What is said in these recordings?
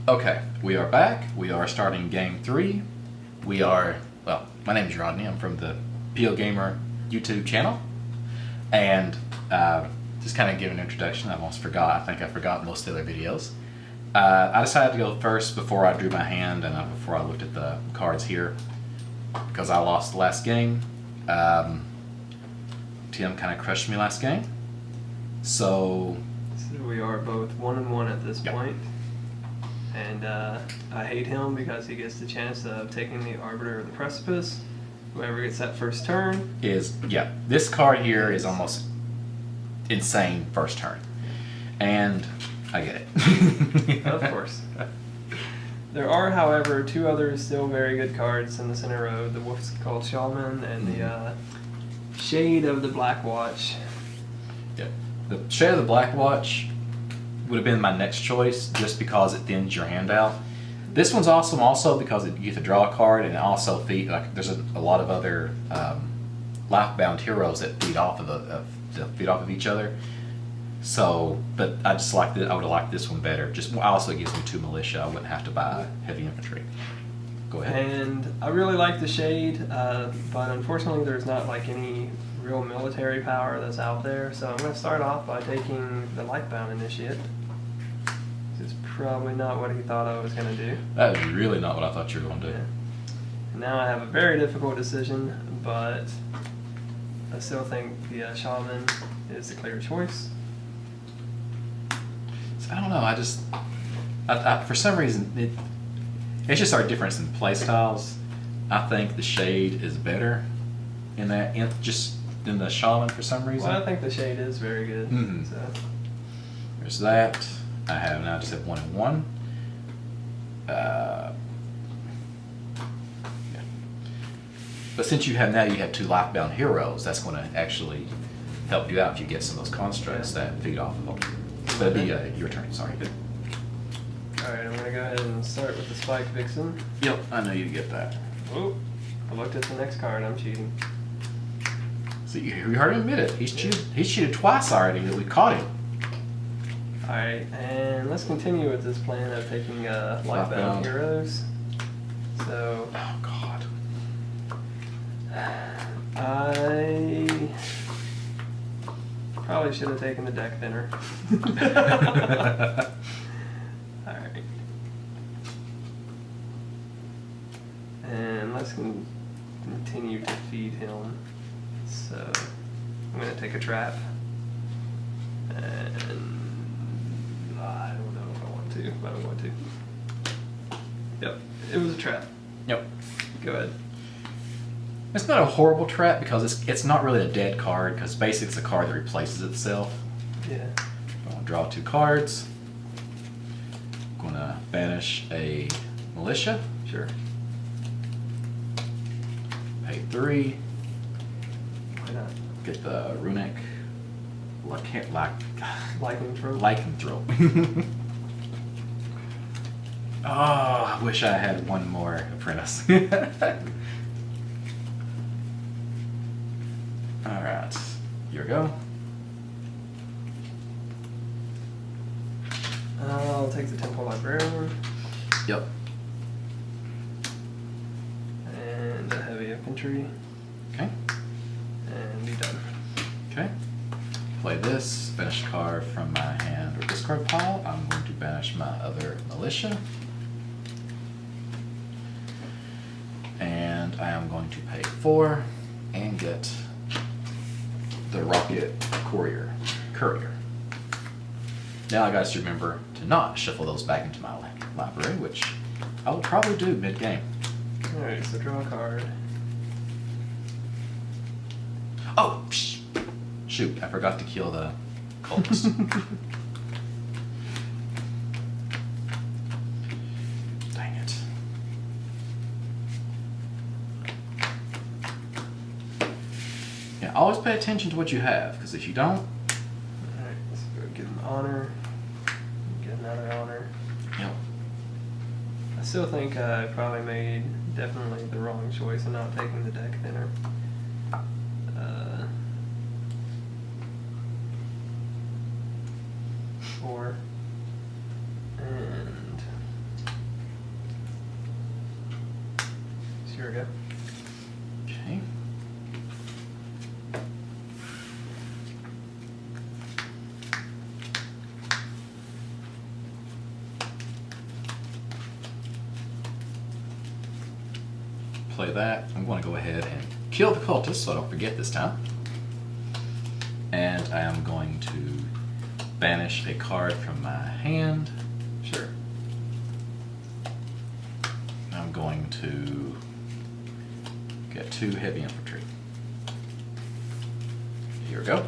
Okay, we are back. We are starting game 3. Well, my name is Rodney. I'm from the pOedGamer YouTube channel. And just kind of give an introduction. I almost forgot. I think I forgot most of the other videos. I decided to go first before I drew my hand and before I looked at the cards here because I lost the last game. Tim kind of crushed me last game. So we are both 1-1 at this Yep. point. And I hate him because he gets the chance of taking the Arbiter of the Precipice. Whoever gets that first turn this card here is almost insane first turn. And I get it. Of course. There are, however, two other still very good cards in the center row: the Wolf's Called Shaman and the Shade of the Black Watch. Yeah. The Shade of the Black Watch would have been my next choice just because it thins your hand out. This one's awesome also because you get to draw a card, and it also there's a lot of other life-bound heroes that feed off of each other. So, but I just liked it. I would have liked this one better. Just also it gives me 2 militia. I wouldn't have to buy heavy infantry. Go ahead. And I really like the Shade, but unfortunately there's not like any real military power that's out there. So I'm going to start off by taking the Lightbound Initiate. It's probably not what he thought I was going to do. That is really not what I thought you were going to do. Yeah. Now I have a very difficult decision, but I still think the Shaman is the clear choice. So, I don't know. I for some reason it's just our difference in play styles. I think the Shade is better in just than the Shaman for some reason. Well, I think the Shade is very good. Mm-hmm. So. There's that. I just have 1 and 1. Yeah. But since you have 2 life-bound heroes, that's going to actually help you out if you get some of those constructs that feed off of them. But it'd be your turn. Sorry. Alright, I'm going to go ahead and start with the Spike Vixen. Yep, I know you'd get that. Oh, I looked at the next card. I'm cheating. See, you heard him admit it. He's cheated twice already that we caught him. Alright, and let's continue with this plan of taking Lightbound heroes. So, Oh God. I probably should have taken the deck thinner. Alright. And let's continue to feed him. So, I'm going to take a trap. And I don't know if I want to, but I'm going to. Yep, it was a trap. Yep. Go ahead. It's not a horrible trap because it's not really a dead card because basically it's a card that replaces itself. Yeah. I'm going to draw 2 cards. I'm going to banish a militia. Sure. Pay 3. Why not? Get the runic. Lycanthrope. Lycanthrope. Oh, I wish I had one more apprentice. Alright, here we go. I'll take the Temple Librarian. Yep. And a heavy infantry. Okay. And be done. Okay. Play this, banish a card from my hand or discard pile. I'm going to banish my other militia. And I am going to pay 4 and get the Rocket Courier. Now I gotta remember to not shuffle those back into my library, which I will probably do mid-game. Alright, so draw a card. Oh, shoot, I forgot to kill the cultist. Dang it. Yeah, always pay attention to what you have, because if you don't... Alright, let's go give him honor. Get another honor. Yep. I still think I probably made definitely the wrong choice in not taking the deck thinner. 4. And There we go. Okay. Play that. I'm going to go ahead and kill the cultist so I don't forget this time. And I am going to banish a card from my hand. Sure. I'm going to get 2 heavy infantry. Here we go.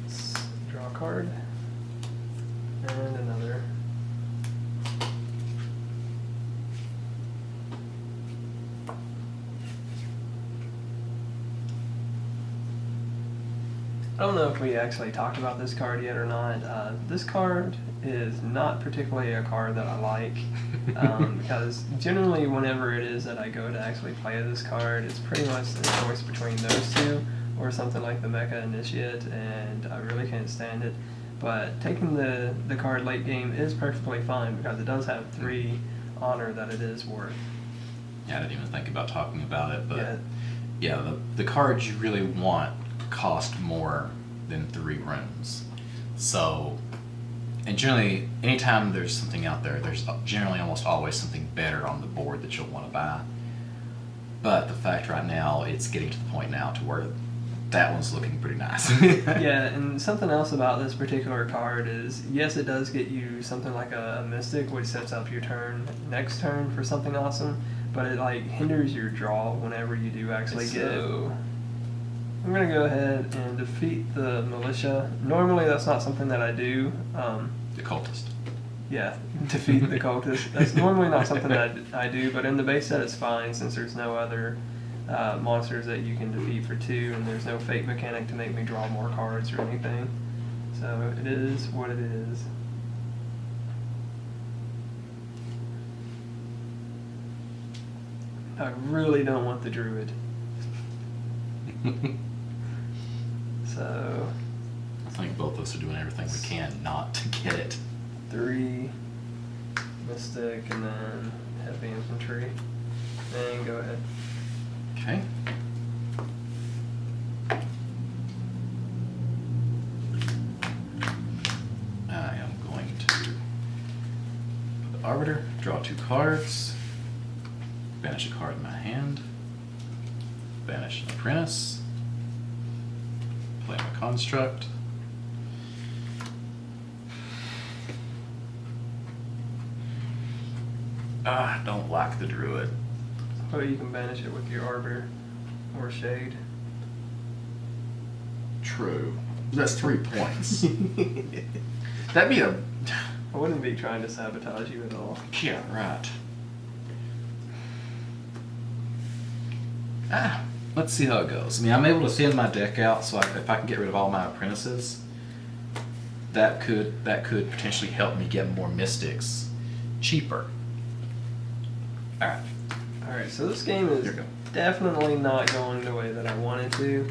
Let's draw a card. And another. I don't know if we actually talked about this card yet or not. This card is not particularly a card that I like because generally whenever it is that I go to actually play this card, it's pretty much a choice between those two or something like the Mecha Initiate, and I really can't stand it. But taking the card late game is perfectly fine because it does have 3 honor that it is worth. Yeah, I didn't even think about talking about it, but Yeah. the cards you really want cost more than 3 rooms. So, and generally, anytime there's something out there, there's generally almost always something better on the board that you'll want to buy. But the fact right now, it's getting to the point now to where that one's looking pretty nice. Yeah, and something else about this particular card is, yes, it does get you something like a Mystic, which sets up your next turn for something awesome, but it like hinders your draw whenever you do actually get it. I'm going to go ahead and defeat the militia. Normally that's not something that I do. The cultist. Yeah, defeat the cultist. That's normally not something that I do, but in the base set it's fine since there's no other monsters that you can defeat for 2, and there's no fate mechanic to make me draw more cards or anything. So it is what it is. I really don't want the druid. So I think both of us are doing everything we can not to get it. 3 mystic and then heavy infantry. And go ahead. Okay. I am going to put the Arbiter, draw 2 cards, banish a card in my hand, banish an Apprentice, play my Construct, I don't like the Druid. Oh, you can banish it with your Arbiter or Shade. True. That's 3 points. That'd be a... I wouldn't be trying to sabotage you at all. Yeah, right. Let's see how it goes. I mean, I'm able to thin my deck out, so if I can get rid of all my Apprentices, that could potentially help me get more Mystics cheaper. Alright. Alright, so this game is Here we go. definitely not going the way that I wanted to.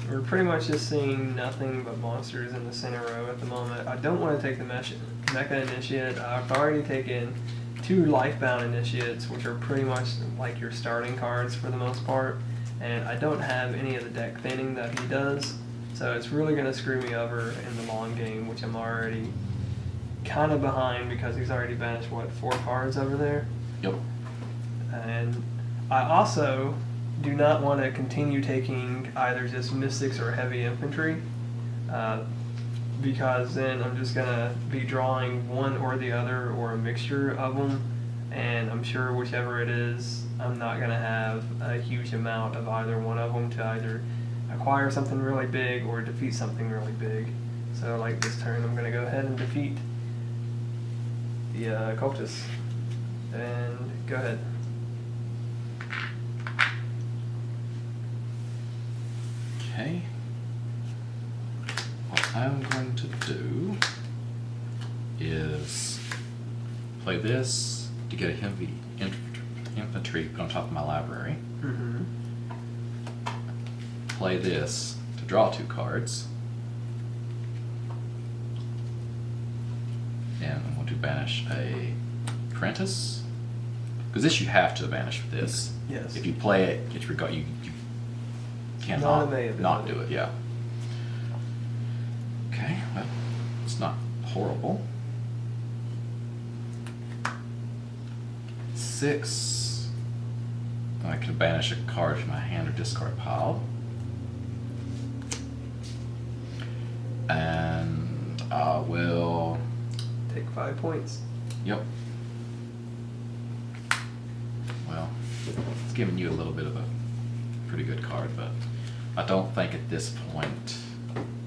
We're pretty much just seeing nothing but monsters in the center row at the moment. I don't want to take the Mecha Initiate. I've already taken 2 Lifebound Initiates, which are pretty much like your starting cards for the most part. And I don't have any of the deck thinning that he does. So it's really going to screw me over in the long game, which I'm already kind of behind because he's already banished, what, 4 cards over there? Yep. And I also do not want to continue taking either just Mystics or Heavy Infantry because then I'm just going to be drawing one or the other or a mixture of them, and I'm sure whichever it is, I'm not going to have a huge amount of either one of them to either acquire something really big or defeat something really big. So like this turn, I'm going to go ahead and defeat the cultists. And go ahead. Okay. What I'm going to do is play this to get a heavy infantry on top of my library. Mm-hmm. Play this to draw 2 cards. And I'm going to banish a apprentice. Because this you have to banish with this. Yes. If you play it, it's you cannot not do it. Yeah. Okay. Well, it's not horrible. 6. I can banish a card from my hand or discard pile. And I will. Take 5 points. Yep. Well, it's giving you a little bit of a pretty good card, but I don't think at this point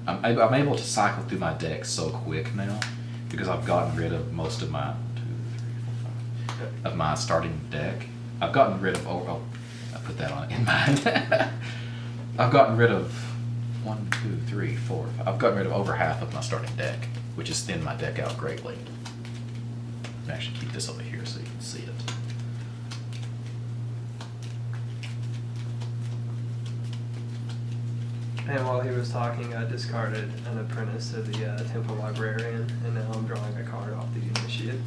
I'm able to cycle through my deck so quick now because I've gotten rid of most of my 2, 3, 4, 5 of my starting deck. I've gotten rid of I put that on in mind. I've gotten rid of 1, 2, 3, 4, 5. I've gotten rid of over half of my starting deck, which has thinned my deck out greatly. I'll actually keep this over here so you can see it. And while he was talking, I discarded an apprentice to the Temple Librarian, and now I'm drawing a card off the Initiate.